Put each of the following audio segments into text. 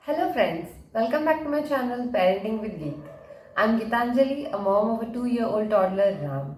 Hello friends, welcome back to my channel Parenting with Geet. I'm Gitanjali, a mom of a 2-year-old toddler Ram.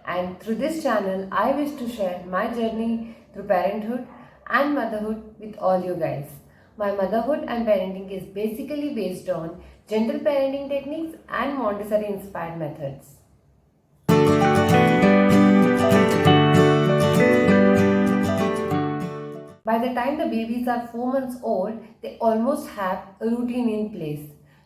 And through this channel, I wish to share my journey through parenthood and motherhood with all you guys. My motherhood and parenting is basically based on gentle parenting techniques and Montessori inspired methods. By the time the babies are 4 months old, they almost have a routine in place.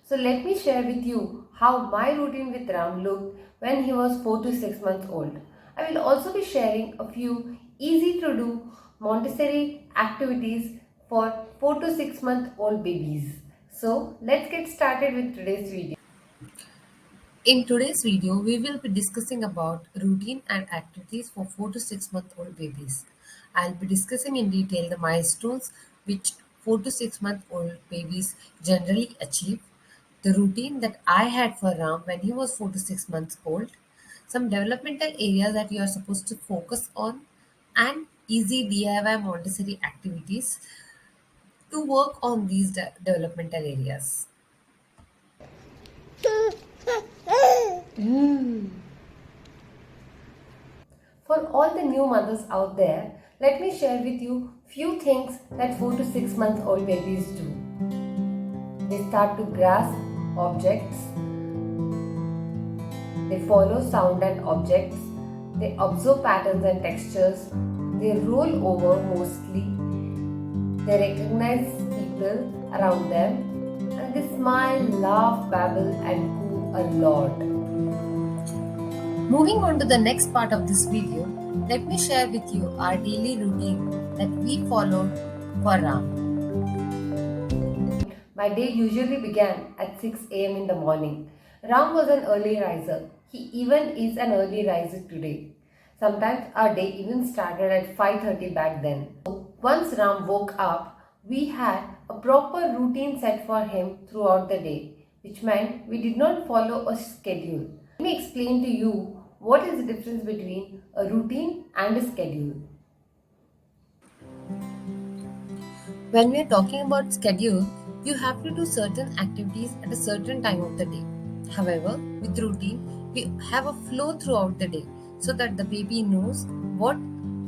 So let me share with you how my routine with Ram looked when he was 4 to 6 months old. I will also be sharing a few easy to do Montessori activities for 4 to 6 month old babies. So let's get started with today's video. In today's video, we will be discussing about routine and activities for 4 to 6 month old babies. I'll be discussing in detail the milestones which 4 to 6 month old babies generally achieve, the routine that I had for Ram when he was 4 to 6 months old, some developmental areas that you are supposed to focus on, and easy DIY Montessori activities to work on these developmental areas. For all the new mothers out there, let me share with you few things that 4 to 6 month old babies do. They start to grasp objects, they follow sound and objects, they observe patterns and textures, they roll over mostly, they recognize people around them, and they smile, laugh, babble, and coo a lot. Moving on to the next part of this video, let me share with you our daily routine that we followed for Ram. My day usually began at 6 a.m. in the morning. Ram was an early riser. He even is an early riser today. Sometimes our day even started at 5:30 back then. Once Ram woke up, we had a proper routine set for him throughout the day, which meant we did not follow a schedule. Let me explain to you what is the difference between a routine and a schedule. When we are talking about schedule, you have to do certain activities at a certain time of the day. However, with routine, we have a flow throughout the day so that the baby knows what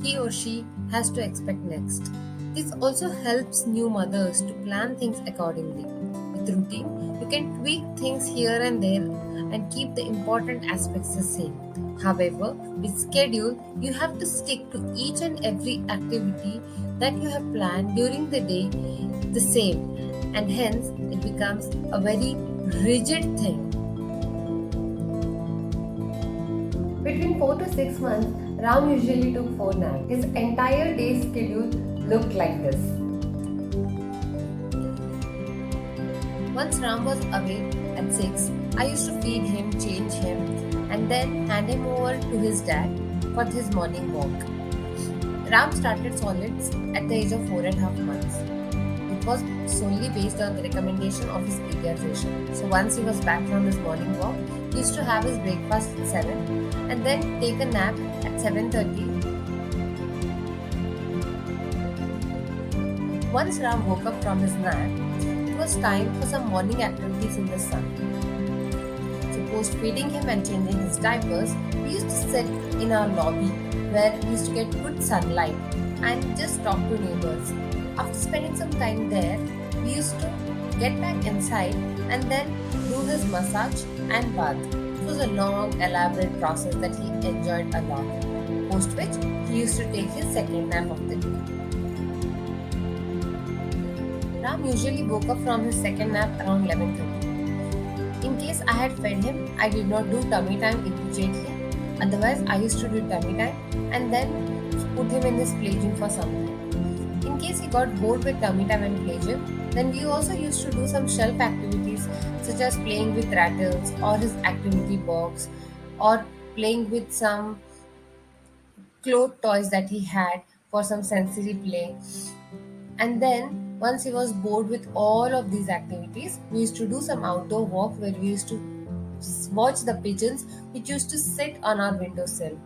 he or she has to expect next. This also helps new mothers to plan things accordingly. With routine, you can tweak things here and there and keep the important aspects the same. However, with schedule, you have to stick to each and every activity that you have planned during the day the same, and hence it becomes a very rigid thing. Between 4 to 6 months, Ram usually took 4 naps. His entire day schedule looked like this. Once Ram was awake at 6, I used to feed him, change him, and then hand him over to his dad for his morning walk. Ram started solids at the age of 4.5 months. It was solely based on the recommendation of his pediatrician. So once he was back from his morning walk, he used to have his breakfast at 7 and then take a nap at 7:30. Once Ram woke up from his nap, it was time for some morning activities in the sun. So post feeding him and changing his diapers, we used to sit in our lobby where we used to get good sunlight and just talk to neighbors. After spending some time there, we used to get back inside and then do his massage and bath. It was a long, elaborate process that he enjoyed a lot. Post which, he used to take his second nap of the day. Ram usually woke up from his second nap around 11:30. In case I had fed him, I did not do tummy time immediately. Otherwise, I used to do tummy time and then put him in his play gym for some time. In case he got bored with tummy time and play gym, then we also used to do some shelf activities such as playing with rattles or his activity box or playing with some cloth toys that he had for some sensory play. And then once he was bored with all of these activities, we used to do some outdoor walk where we used to watch the pigeons which used to sit on our windowsill.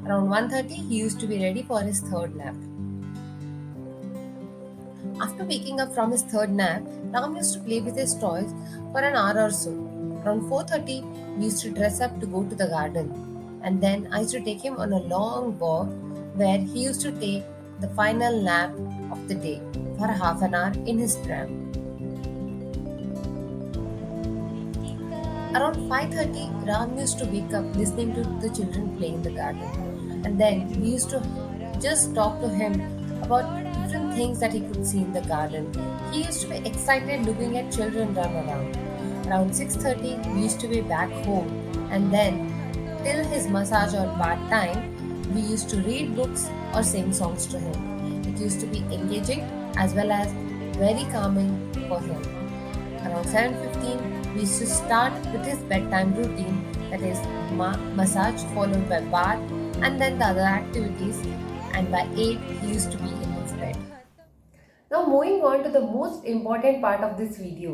Around 1:30, he used to be ready for his third nap. After waking up from his third nap, Ram used to play with his toys for an hour or so. Around 4:30, we used to dress up to go to the garden. And then I used to take him on a long walk where he used to take the final nap of the day for half an hour in his pram. Around 5:30, Ram used to wake up listening to the children play in the garden. And then we used to just talk to him about different things that he could see in the garden. He used to be excited looking at children run around. Around 6:30, we used to be back home, and then till his massage or bath time, we used to read books or sing songs to him. It used to be engaging as well as very calming for him. Around 7:15, we used to start with his bedtime routine, that is massage followed by bath and then the other activities, and by 8 he used to be in his bed. Now moving on to the most important part of this video,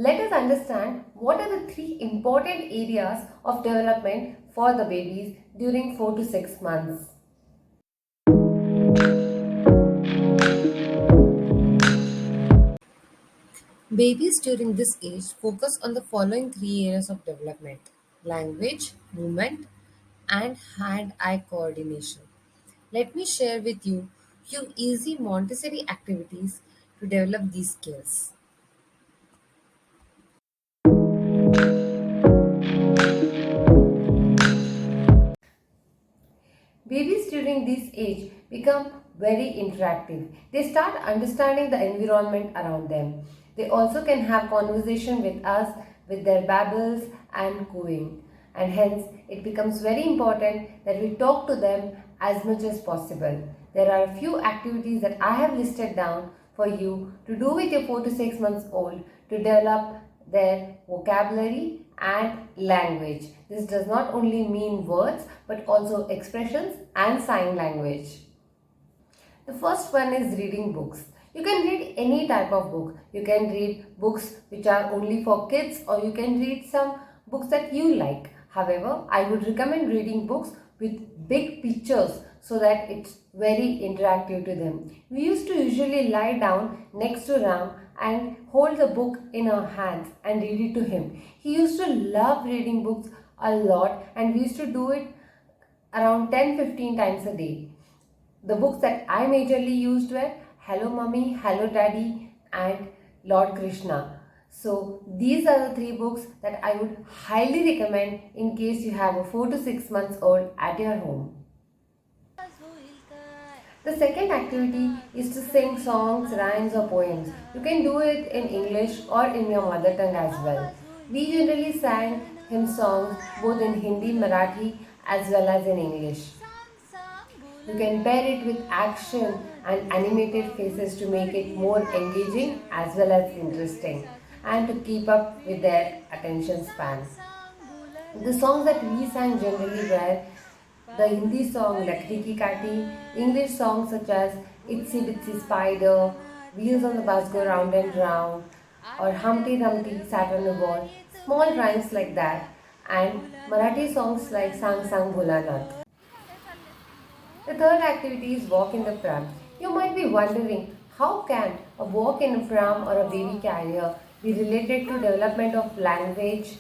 let us understand what are the three important areas of development for the babies during 4 to 6 months. Babies during this age focus on the following three areas of development: language, movement, and hand-eye coordination. Let me share with you few easy Montessori activities to develop these skills. Babies during this age become very interactive. They start understanding the environment around them. They also can have conversation with us with their babbles and cooing. And hence, it becomes very important that we talk to them as much as possible. There are a few activities that I have listed down for you to do with your 4 to 6 months old to develop their vocabulary and language. This does not only mean words but also expressions and sign language. The first one is reading books. You can read any type of book. You can read books which are only for kids, or you can read some books that you like. However, I would recommend reading books with big pictures so that it's very interactive to them. We used to usually lie down next to Ram and hold the book in our hands and read it to him. He used to love reading books a lot, and we used to do it around 10-15 times a day. The books that I majorly used were Hello Mummy, Hello Daddy, and Lord Krishna. So these are the three books that I would highly recommend in case you have a 4 to 6 months old at your home. The second activity is to sing songs, rhymes or poems. You can do it in English or in your mother tongue as well. We generally sang hymn songs both in Hindi, Marathi as well as in English. You can pair it with action and animated faces to make it more engaging as well as interesting and to keep up with their attention span. The songs that we sang generally were the Hindi song Lakdi Ki Kati, English songs such as Itsy Bitsy Spider, Wheels on the Bus Go Round and Round, or Humpty Dumpty Sat on a Wall, small rhymes like that, and Marathi songs like Sang Sang Bholanath. The third activity is walk in the pram. You might be wondering, how can a walk in a pram or a baby carrier be related to development of language?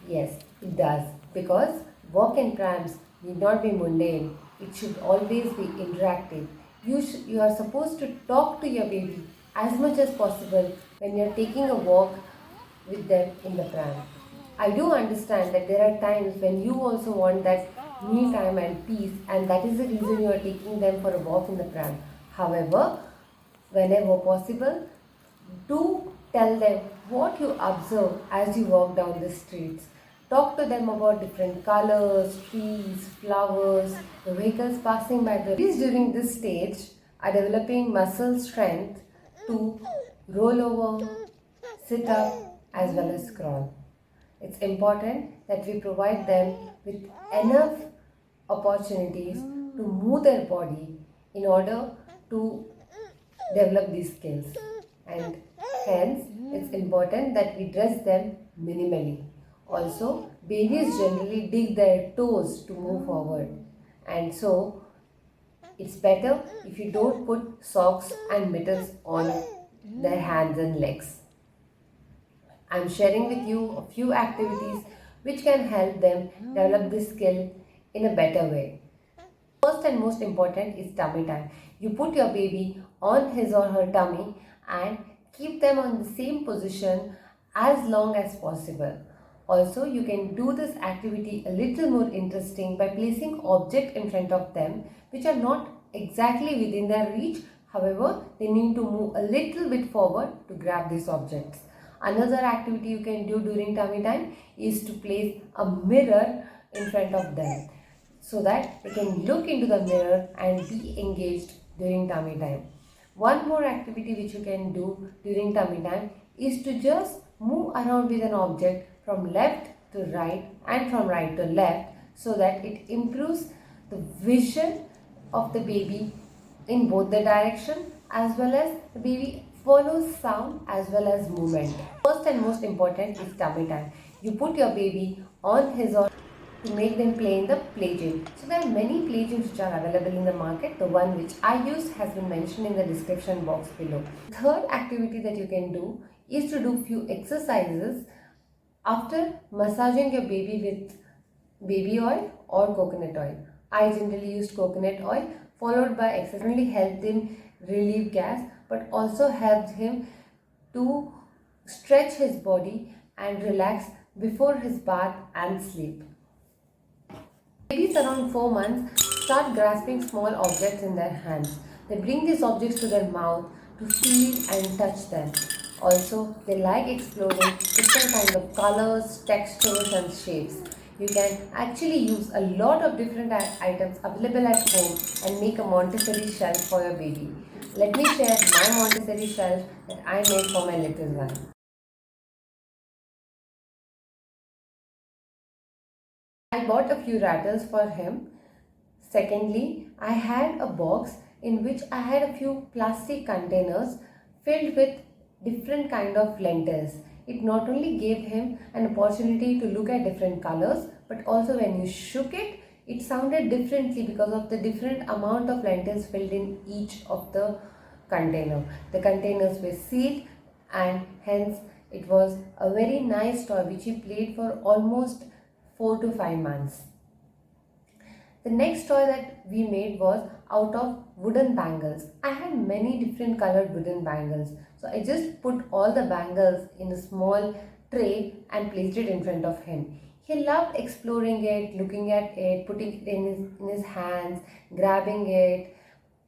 Yes, it does, because walk in prams need not be mundane. It should always be interactive. You are supposed to talk to your baby as much as possible when you are taking a walk with them in the pram. I do understand that there are times when you also want that me time and peace, and that is the reason you are taking them for a walk in the pram. However, whenever possible, do tell them what you observe as you walk down the streets. Talk to them about different colors, trees, flowers, the vehicles passing by. The babies during this stage are developing muscle strength to roll over, sit up, as well as crawl. It's important that we provide them with enough opportunities to move their body in order to develop these skills, and hence it's important that we dress them minimally. Also, babies generally dig their toes to move forward, and so it's better if you don't put socks and mittens on their hands and legs. I'm sharing with you a few activities which can help them develop this skill in a better way. First and most important is tummy time. You put your baby on his or her tummy and keep them on the same position as long as possible. Also, you can do this activity a little more interesting by placing objects in front of them which are not exactly within their reach. However, they need to move a little bit forward to grab these objects. Another activity you can do during tummy time is to place a mirror in front of them so that they can look into the mirror and be engaged during tummy time. One more activity which you can do during tummy time is to just move around with an object from left to right and from right to left so that it improves the vision of the baby in both the direction, as well as the baby follows sound as well as movement. First and most important is tummy time. You put your baby on his or to make them play in the play gym. So there are many play gyms which are available in the market. The one which I use has been mentioned in the description box below. Third activity that you can do is to do few exercises after massaging your baby with baby oil or coconut oil. I generally use coconut oil followed by exercise. Not only helped him relieve gas but also helped him to stretch his body and relax before his bath and sleep. Babies around 4 months start grasping small objects in their hands. They bring these objects to their mouth to feel and touch them. Also, they like exploring different kinds of colors, textures and shapes. You can actually use a lot of different items available at home and make a Montessori shelf for your baby. Let me share my Montessori shelf that I made for my little one. I bought a few rattles for him. Secondly, I had a box in which I had a few plastic containers filled with different kind of lentils. It not only gave him an opportunity to look at different colors, but also when you shook it, it sounded differently because of the different amount of lentils filled in each of the container. The containers were sealed and hence it was a very nice toy which he played for almost 4 to 5 months. The next toy that we made was out of wooden bangles. I had many different colored wooden bangles. So I just put all the bangles in a small tray and placed it in front of him. He loved exploring it, looking at it, putting it in his hands, grabbing it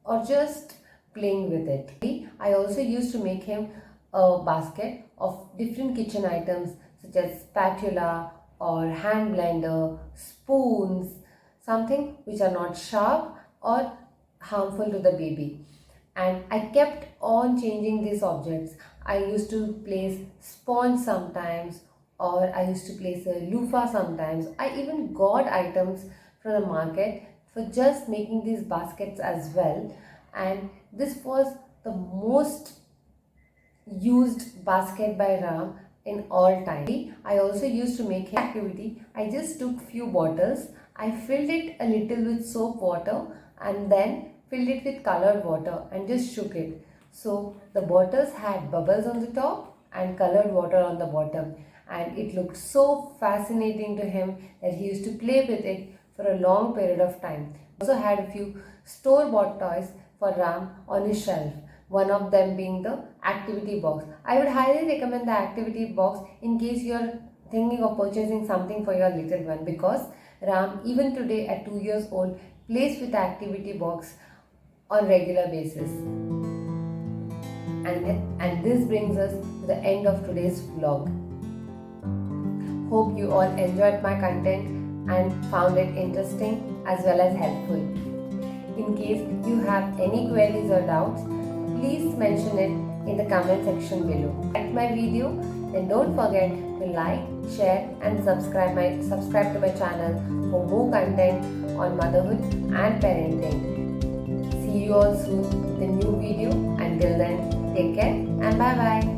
or just playing with it. I also used to make him a basket of different kitchen items such as spatula or hand blender, spoons, something which are not sharp or harmful to the baby. And I kept on changing these objects. I used to place sponge sometimes, or I used to place a loofah sometimes. I even got items from the market for just making these baskets as well. And this was the most used basket by Ram in all time. I also used to make an activity. I just took few bottles. I filled it a little with soap water and then filled it with colored water and just shook it. So the bottles had bubbles on the top and colored water on the bottom, and it looked so fascinating to him that he used to play with it for a long period of time. I also had a few store-bought toys for Ram on his shelf, one of them being the activity box. I would highly recommend the activity box in case you are thinking of purchasing something for your little one, because Ram even today at 2 years old plays with the activity box on regular basis. And this brings us to the end of today's vlog. Hope you all enjoyed my content and found it interesting as well as helpful. In case you have any queries or doubts, please mention it in the comment section below. Like my video, then don't forget to like, share and subscribe to my channel for more content on motherhood and parenting. See you all soon with a new video. Until then, take care and bye bye.